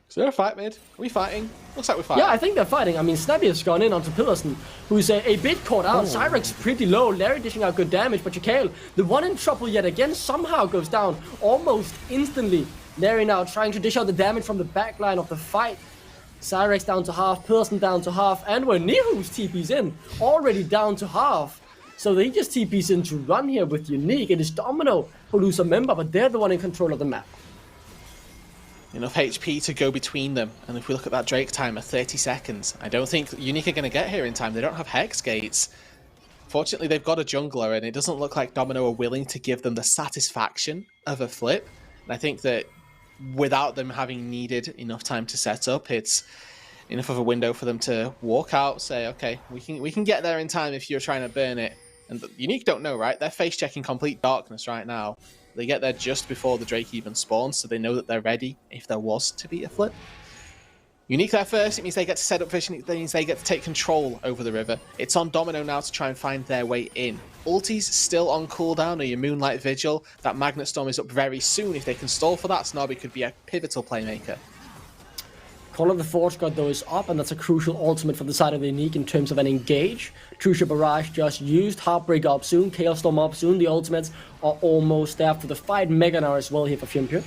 Is there a fight mid? Are we fighting? Looks like we're fighting. Yeah, I think they're fighting. I mean, Snappy has gone in onto Pillarson, who's a bit caught out. Cyrex pretty low. Larry dishing out good damage, but Shakal, the one in trouble yet again, somehow goes down almost instantly. Larry now trying to dish out the damage from the back line of the fight. Cyrex down to half, Pillarson down to half, and when Nihu's TP's in, already down to half. So they just TP's in to run here with Unique. It is Domino who lose a member, but they're the one in control of the map. Enough HP to go between them, and if we look at that Drake timer, 30 seconds. I don't think Unique are going to get here in time. They don't have Hex Gates. Fortunately, they've got a jungler, and it doesn't look like Domino are willing to give them the satisfaction of a flip. And I think that without them having needed enough time to set up, it's enough of a window for them to walk out, say, okay, we can get there in time if you're trying to burn it. And Unique don't know, right? They're face checking complete darkness right now. They get there just before the Drake even spawns, so they know that they're ready if there was to be a flip. Unique there first, it means they get to set up vision, it means they get to take control over the river. It's on Domino now to try and find their way in. Ulti's still on cooldown, or your Moonlight Vigil. That Magnet Storm is up very soon. If they can stall for that, Snobby could be a pivotal playmaker. Call of the Forge God though is up, and that's a crucial ultimate for the side of the Unique in terms of an engage. Crucial Barrage just used, Heartbreak up soon, Chaos Storm up soon, the ultimates are almost there for the fight. Meganar as well here for Fiumpa,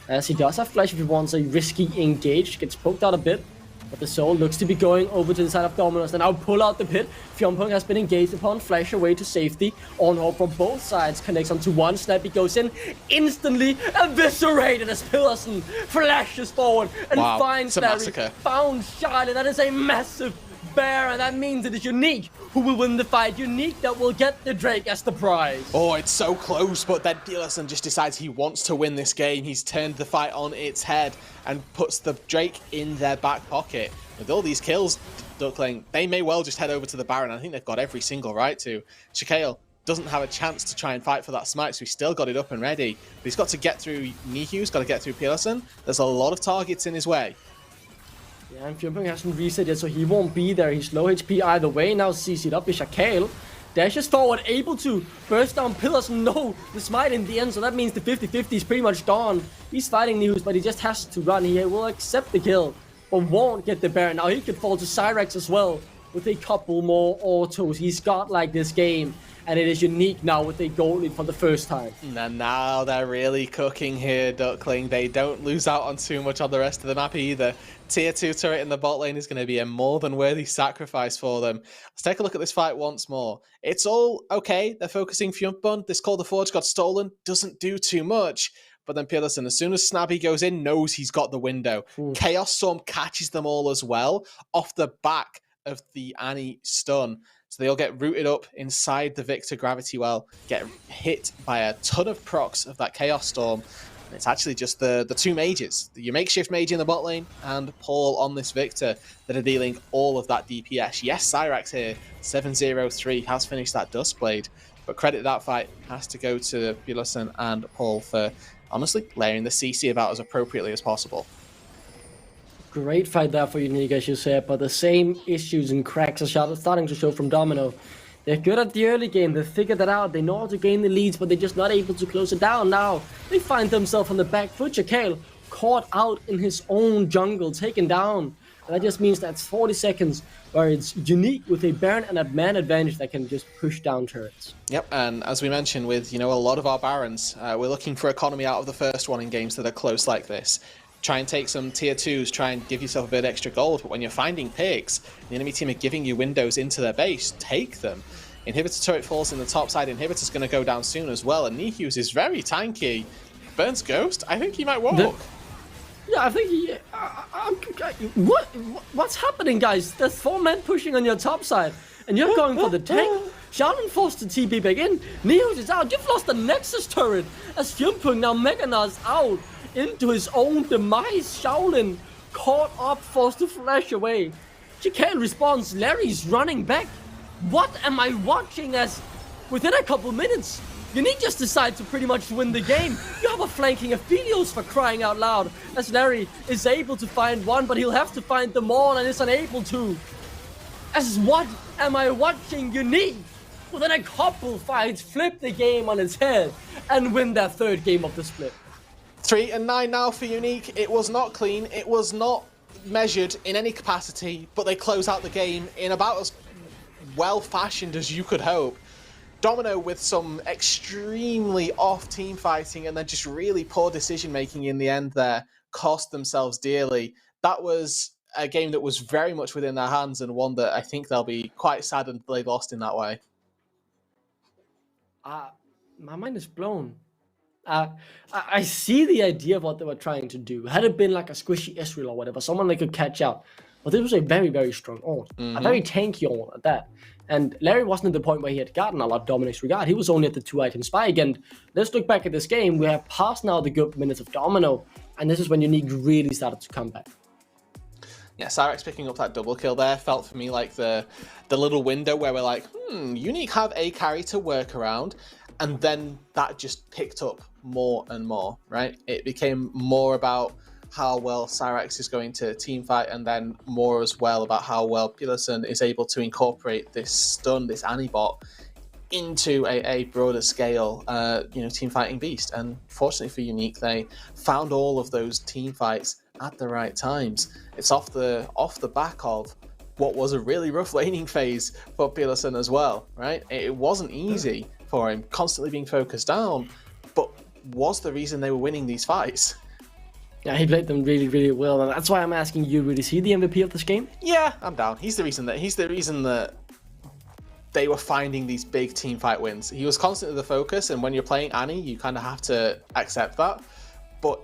as he does have flash if he wants a risky engage, gets poked out a bit, but the Soul looks to be going over to the side of Domino's, and now pull out the pit. Fiumpa has been engaged upon, flash away to safety, on hold from both sides, connects onto one, Snappy goes in, instantly eviscerated as Pillarson flashes forward and finds Larry, found Charlotte. That is a massive bear, and that means it is Unique who will win the fight. Unique that will get the Drake as the prize. Oh, it's so close, but then Pillarson just decides he wants to win this game. He's turned the fight on its head and puts the Drake in their back pocket. With all these kills, Duckling, they may well just head over to the Baron. I think they've got every single right to. Shakal doesn't have a chance to try and fight for that smite, so he's still got it up and ready. But he's got to get through UniQ, he's got to get through Pearson. There's a lot of targets in his way. Yeah, and Fjumplung hasn't reset yet, so he won't be there. He's low HP either way. Now CC'd up is Shakail. Dashes forward, able to burst down pillars. No, the smite in the end, so that means the 50-50 is pretty much gone. He's fighting News, but he just has to run. He will accept the kill, but won't get the Baron. Now he could fall to Cyrax as well with a couple more autos. He's got like this game, and it is UniQ now with a goal lead for the first time. And now they're really cooking here, Duckling. They don't lose out on too much on the rest of the map either. Tier 2 turret in the bot lane is going to be a more than worthy sacrifice for them. Let's take a look at this fight once more. It's all okay. They're focusing Fjumplung. This Call the Forge got stolen. Doesn't do too much. But then Pearson, as soon as Snabby goes in, knows he's got the window. Ooh. Chaos Storm catches them all as well off the back of the Annie stun. So they all get rooted up inside the Victor Gravity Well, get hit by a ton of procs of that Chaos Storm. And it's actually just the two mages, your makeshift mage in the bot lane and Paul on this Victor, that are dealing all of that DPS. Yes, Cyrax here, 703, has finished that Dustblade, but credit that fight has to go to Pearson and Paul for, honestly, layering the CC about as appropriately as possible. Great fight there for UniQ, as you said, but the same issues and cracks are starting to show from Domino. They're good at the early game, they figured that out, they know how to gain the leads, but they're just not able to close it down. Now, they find themselves on the back foot. Shakail caught out in his own jungle, taken down. And that just means that's 40 seconds where it's UniQ with a Baron and a man advantage that can just push down turrets. Yep, and as we mentioned with, a lot of our Barons, we're looking for economy out of the first one in games that are close like this. Try and take some tier 2s, try and give yourself a bit extra gold, but when you're finding picks, the enemy team are giving you windows into their base, take them. Inhibitor turret falls in the top side, Inhibitor's going to go down soon as well, and Nihus is very tanky. Burns Ghost, I think he might walk. Yeah, I think he... What's happening, guys? There's 4 men pushing on your top side, and you're going for the tank. Shaolin forced to TP back in, Nihus is out, you've lost the Nexus turret, as Fjumplung now Meganar's out. Into his own demise. Shaolin caught up, forced to flash away. Shakail responds. Larry's running back. What am I watching? As within a couple minutes, UniQ just decide to pretty much win the game. You have a flanking Aphelios for crying out loud. As Larry is able to find one, but he'll have to find them all and is unable to. As what am I watching? UniQ within a couple fights flip the game on its head and win their 3rd game of the split. 3-9 now for UniQ. It was not clean, it was not measured in any capacity, but they close out the game in about as well-fashioned as you could hope. Domino with some extremely off team fighting and then just really poor decision-making in the end there cost themselves dearly. That was a game that was very much within their hands and one that I think they'll be quite saddened they lost in that way. My mind is blown. I see the idea of what they were trying to do. Had it been like a squishy Israel or whatever, someone they could catch out. But this was a very, very strong ult. A very tanky ult at that. And Larry wasn't at the point where he had gotten a lot of Dominic's regard. He was only at the 2-item spike. And let's look back at this game. We have passed now the good minutes of Domino. And this is when UniQ really started to come back. Yeah, Cyrax picking up that double kill there felt for me like the little window where we're like, UniQ have a carry to work around. And then that just picked up more and more, right? It became more about how well Cyrax is going to team fight, and then more as well about how well Pearson is able to incorporate this stun, this Annie bot, into a broader scale, team fighting beast. And fortunately for UniQ, they found all of those team fights at the right times. It's off the back of what was a really rough laning phase for Pearson as well, right? It wasn't easy for him, constantly being focused down, but was the reason they were winning these fights. Yeah, he played them really, really well, and that's why I'm asking you, is he the MVP of this game? Yeah, I'm down. He's the reason that they were finding these big team fight wins. He was constantly the focus, and when you're playing Annie, you kind of have to accept that. But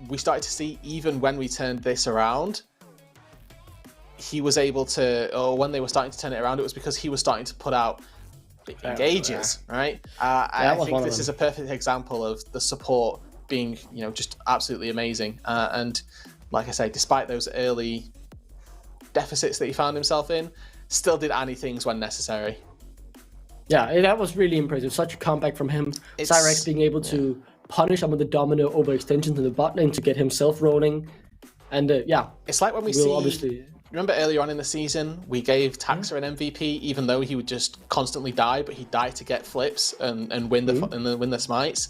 we started to see, even when we turned this around, he was able to, or when they were starting to turn it around, it was because he was starting to put out big engages, right? I think this is a perfect example of the support being, just absolutely amazing. And like I say, despite those early deficits that he found himself in, still did Annie things when necessary. Yeah, that was really impressive. Such a comeback from him. Cyrex being able to punish some of the Domino overextensions in the bot lane to get himself rolling. And it's like when we remember earlier on in the season, we gave Taxa an MVP, even though he would just constantly die, but he'd die to get flips and win the smites.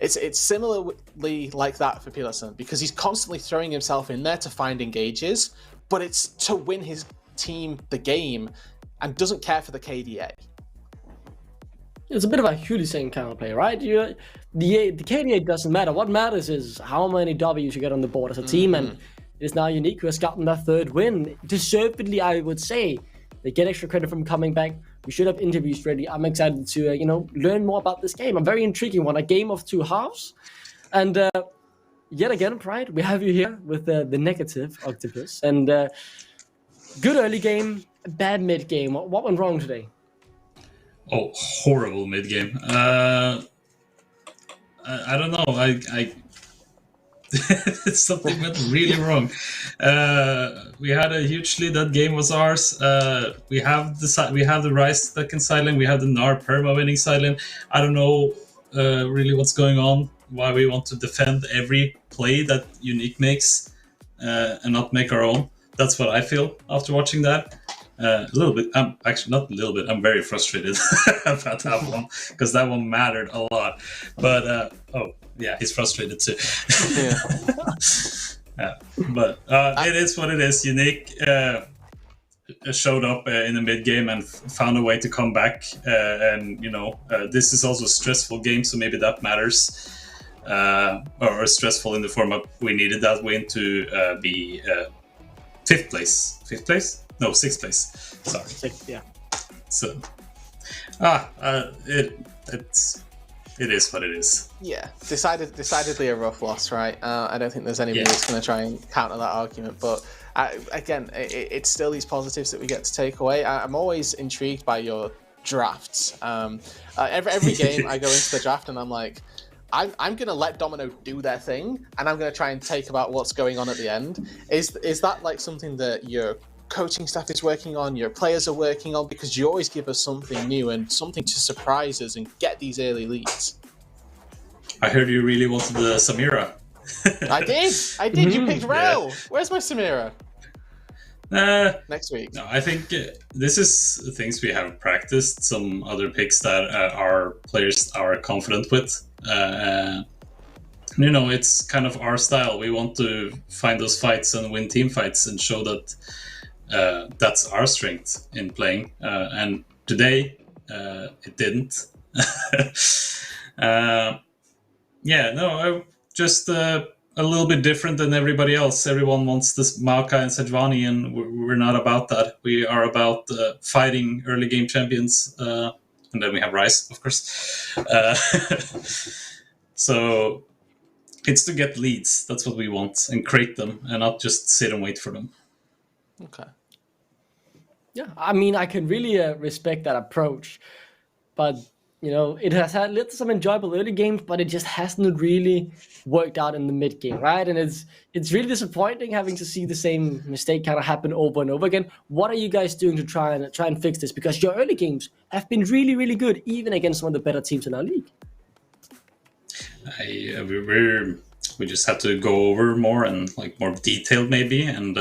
It's similarly like that for Peterson, because he's constantly throwing himself in there to find engages, but it's to win his team the game and doesn't care for the KDA. It's a bit of a Hulisane kind of play, right? The KDA doesn't matter. What matters is how many Ws you get on the board as a team, and it's now UniQ who has gotten that third win. Deservedly, I would say. They get extra credit from coming back. We should have interviews ready. I'm excited to learn more about this game. I'm very intriguing one, a game of two halves. And yet again, Pride, we have you here with the negative Octopus. And good early game, bad mid game. What went wrong today? Oh, horrible mid game. I don't know. Something went really wrong. We had a huge lead. That game was ours. We have the Rise that can silent. We have the Gnar perma winning silent. I don't know really what's going on. Why we want to defend every play that UniQ makes and not make our own. That's what I feel after watching that. A little bit. Actually, not a little bit. I'm very frustrated about that one because that one mattered a lot. But yeah, he's frustrated too. But it is what it is. UniQ showed up in the mid game and found a way to come back. And this is also a stressful game, so maybe that matters. Or stressful in the format. We needed that win to be fifth place. No, sixth place. Sorry. Sixth, yeah. So, it is what it is. Yeah, decidedly a rough loss, right? I don't think there's anybody that's going to try and counter that argument. But again, it's still these positives that we get to take away. I'm always intrigued by your drafts. Every game I go into the draft and I'm like, I'm going to let Domino do their thing, and I'm going to try and take about what's going on at the end. Is that like something that your coaching staff is working on, your players are working on? Because you always give us something new and something to surprise us and get these early leads. I heard you really wanted the Samira. I did. You picked Rel. Yeah. Where's my Samira? Next week. No, I think this is things we have practiced. Some other picks that our players are confident with. It's kind of our style. We want to find those fights and win team fights and show that that's our strength in playing. And today, it didn't. Just a little bit different than everybody else. Everyone wants this Maokai and Sejuani, and we're not about that. We are about fighting early game champions. And then we have Rise, of course. So it's to get leads. That's what we want, and create them, and not just sit and wait for them. Okay. Yeah, I mean, I can really respect that approach, but it has had some enjoyable early games, but it just hasn't really worked out in the mid game, right? And it's really disappointing having to see the same mistake kind of happen over and over again. What are you guys doing to try and fix this? Because your early games have been really, really good, even against some of the better teams in our league. We just have to go over more and more detailed maybe, and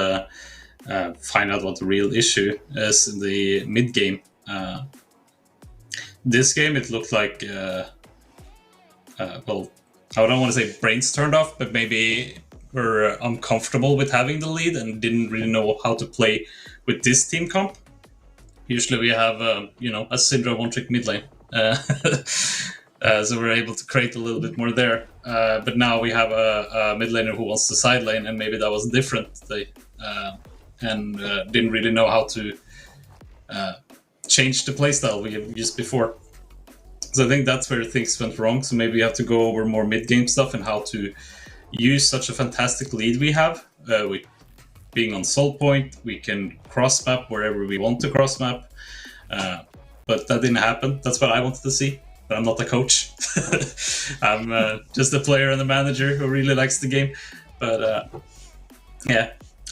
find out what the real issue is in the mid game. This game, it looked like, I don't want to say brains turned off, but maybe we're uncomfortable with having the lead and didn't really know how to play with this team comp. Usually we have, a Syndra one-trick mid lane. So we're able to create a little bit more there. But now we have a mid laner who wants the side lane, and maybe that was different. They didn't really know how to change the playstyle we used before. So I think that's where things went wrong. So maybe we have to go over more mid-game stuff and how to use such a fantastic lead we have. With being on Soul Point, we can cross-map wherever we want to cross-map. But that didn't happen. That's what I wanted to see. But I'm not a coach. I'm just a player and a manager who really likes the game. But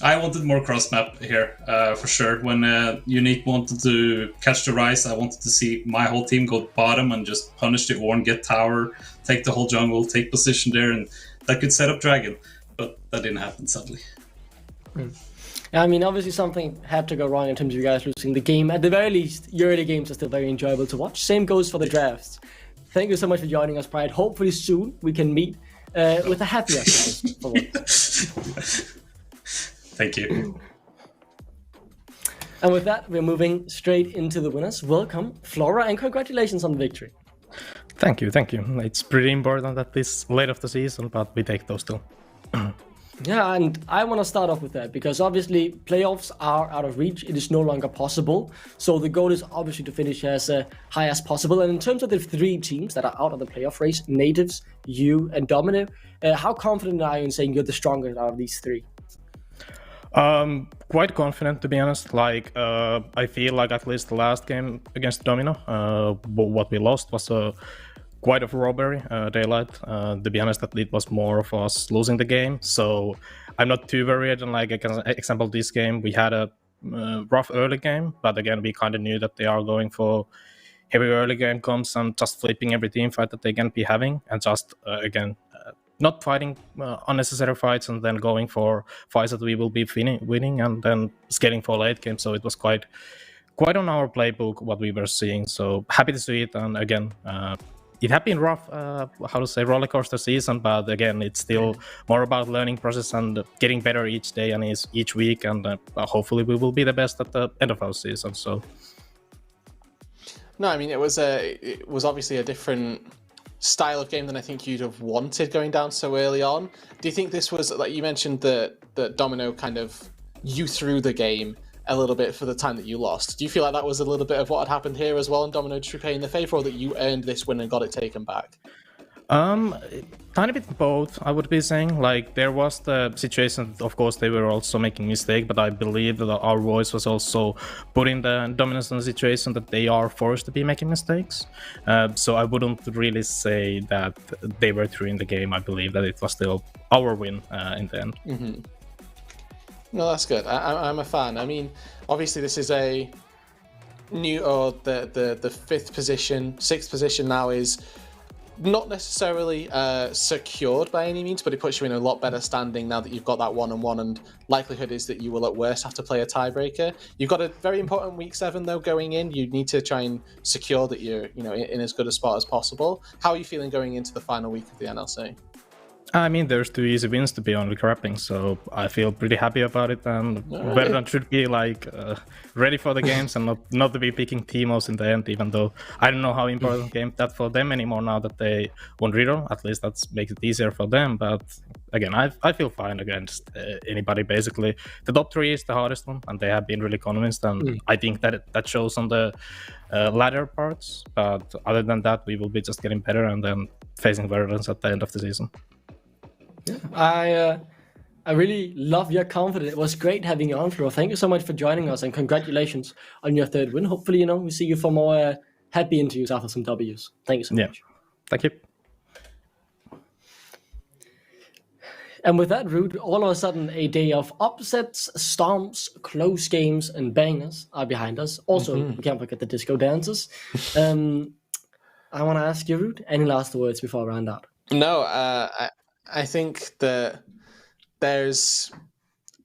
I wanted more cross map here, for sure. When UniQ wanted to catch the Rise, I wanted to see my whole team go bottom and just punish the Ornn, get tower, take the whole jungle, take position there, and that could set up Dragon. But that didn't happen, sadly. I mean, obviously something had to go wrong in terms of you guys losing the game. At the very least, your early games are still very enjoyable to watch. Same goes for the drafts. Thank you so much for joining us, Pride. Hopefully soon we can meet with a happier prize for once. Thank you. And with that, we're moving straight into the winners. Welcome, Flora, and congratulations on the victory. Thank you. It's pretty important at this late of the season, but we take those two. Yeah, and I want to start off with that because obviously playoffs are out of reach. It is no longer possible. So the goal is obviously to finish as high as possible. And in terms of the three teams that are out of the playoff race, Natives, you, and Domino, how confident are you in saying you're the strongest out of these three? Quite confident, to be honest. I feel like at least the last game against Domino, what we lost was quite a robbery, daylight. To be honest, that it was more of us losing the game. So I'm not too worried. And example, this game, we had a rough early game, but again, we kind of knew that they are going for heavy early game comps and just flipping every team fight that they can be having, and just not fighting unnecessary fights and then going for fights that we will be winning and then scaling for late game. So it was quite on our playbook what we were seeing. So happy to see it. And again, it had been rough, roller coaster season, but again, it's still more about learning process and getting better each day and each week. And hopefully we will be the best at the end of our season. So. No, I mean, it was obviously a different style of game than I think you'd have wanted going down so early on. Do you think this was, like you mentioned, that Domino kind of you through the game a little bit for the time that you lost? Do you feel like that was a little bit of what had happened here as well, and Domino just repaying the favour, or that you earned this win and got it taken back? Tiny bit both, I would be saying. Like, there was the situation, of course, they were also making mistakes, but I believe that our voice was also putting the Dominance in a situation that they are forced to be making mistakes. So I wouldn't really say that they were through in the game. I believe that it was still our win in the end. Mm-hmm. No, that's good. I'm a fan. I mean, obviously this is a new, or the sixth position now is not necessarily secured by any means, but it puts you in a lot better standing now that you've got that 1-on-1, and likelihood is that you will at worst have to play a tiebreaker. You've got a very important week 7 though going in. You need to try and secure that you're in as good a spot as possible. How are you feeling going into the final week of the NLC? I mean, there's 2 easy wins to be only crapping, so I feel pretty happy about it. And Verdant should be ready for the games and not to be picking Teemos in the end, even though I don't know how important game that for them anymore now that they won Riddle. At least that makes it easier for them. But again, I feel fine against anybody basically. The top 3 is the hardest one, and they have been really convinced, and I think that shows on the latter parts. But other than that, we will be just getting better and then facing Verdant at the end of the season. Yeah, I really love your confidence. It was great having you on, Flo. Thank you so much for joining us, and congratulations on your 3rd win. Hopefully, we see you for more happy interviews after some W's. Thank you so much. Thank you. And with that, Rude, all of a sudden, a day of upsets, stomps, close games, and bangers are behind us. Also, we can't forget the disco dances. I want to ask you, Rude, any last words before I round out? No, I think that there's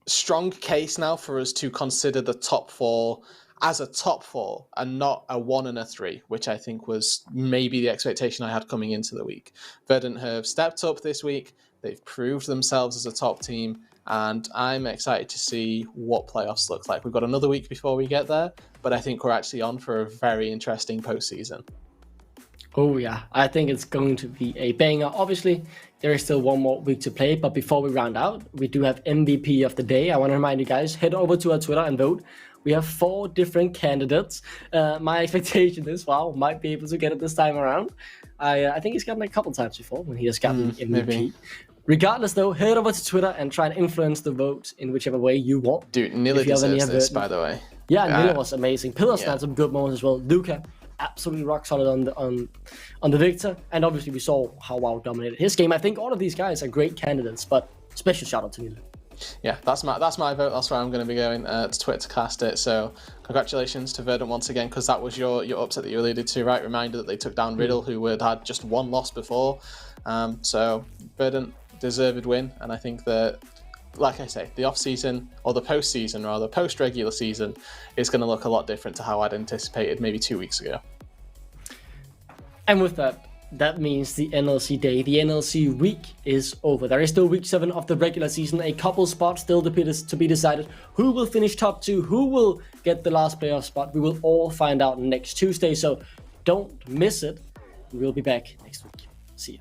strong case now for us to consider the top 4 as a top 4 and not a 1 and a 3, which I think was maybe the expectation I had coming into the week. Verdant have stepped up this week. They've proved themselves as a top team, and I'm excited to see what playoffs look like. We've got another week before we get there, but I think we're actually on for a very interesting postseason. Oh yeah, I think it's going to be a banger. Obviously, there is still 1 more week to play, but before we round out, we do have MVP of the day. I want to remind you guys, head over to our Twitter and vote. We have 4 different candidates. My expectation is, might be able to get it this time around. I think he's gotten a couple times before when he has gotten MVP. Maybe. Regardless, though, head over to Twitter and try and influence the vote in whichever way you want. Dude, Nila deserves this, by the way. Yeah, Nila was amazing. Pillars had some good moments as well. Luca, absolutely rock solid on the Victor, and obviously we saw how WoW dominated his game. I think all of these guys are great candidates, but special shout out to Nila. Yeah, that's my vote. That's where I'm going to be going to Twitter to cast it. So congratulations to Verdant once again, because that was your upset that you alluded to, right? Reminder that they took down Riddle, who had just one loss before. So Verdant, deserved win, and I think that, like I say, the off-season, or the post-season rather, post-regular season, is going to look a lot different to how I'd anticipated maybe 2 weeks ago. And with that means the NLC day, the NLC week is over. There is still week 7 of the regular season, a couple spots still to be decided. Who will finish top 2? Who will get the last playoff spot? We will all find out next Tuesday, so don't miss it. We'll be back next week. See ya.